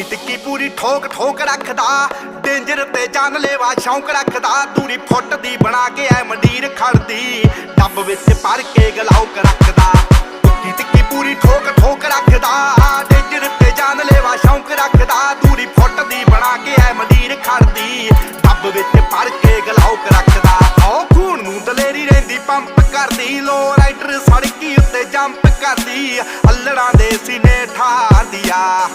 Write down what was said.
ਟਿੱਕੀ ਟਿੱਕੀ ਪੂਰੀ ਠੋਕ ਠੋਕ ਰੱਖਦਾ, ਡੇਂਜਰ ਤੇ ਜਾਨਲੇਵਾ ਸ਼ੌਂਕ ਰੱਖਦਾ। ਦੂਰੀ ਫੁੱਟ ਦੀ ਬਣਾ ਕੇ ਐ ਮੰਡੀਰ ਖੜਦੀ, ਡੱਬ ਵਿੱਚ ਭਰ ਕੇ ਗਲਾਉਕ ਰੱਖਦਾ। ਟਿੱਕੀ ਟਿੱਕੀ ਪੂਰੀ ਠੋਕ ਠੋਕ ਰੱਖਦਾ, ਡੇਂਜਰ ਤੇ ਜਾਨਲੇਵਾ ਸ਼ੌਂਕ ਰੱਖਦਾ। ਦੂਰੀ ਫੁੱਟ ਦੀ ਬਣਾ ਕੇ ਐ ਮੰਡੀਰ ਖੜਦੀ, ਡੱਬ ਵਿੱਚ ਭਰ ਕੇ ਗਲਾਉਕ ਰੱਖਦਾ। ਓ ਖੂਨ ਨੂੰ ਦਲੇਰੀ ਰਹਿੰਦੀ ਪੰਪ ਕਰਦੀ, ਲੋ ਰਾਈਡਰ ਸੜਕੀ ਉੱਤੇ ਜੰਪ ਕਰਦੀ। ਅੱਲੜਾਂ ਦੇ ਸੀਨੇ ਠਾਰਦੀ ਆ,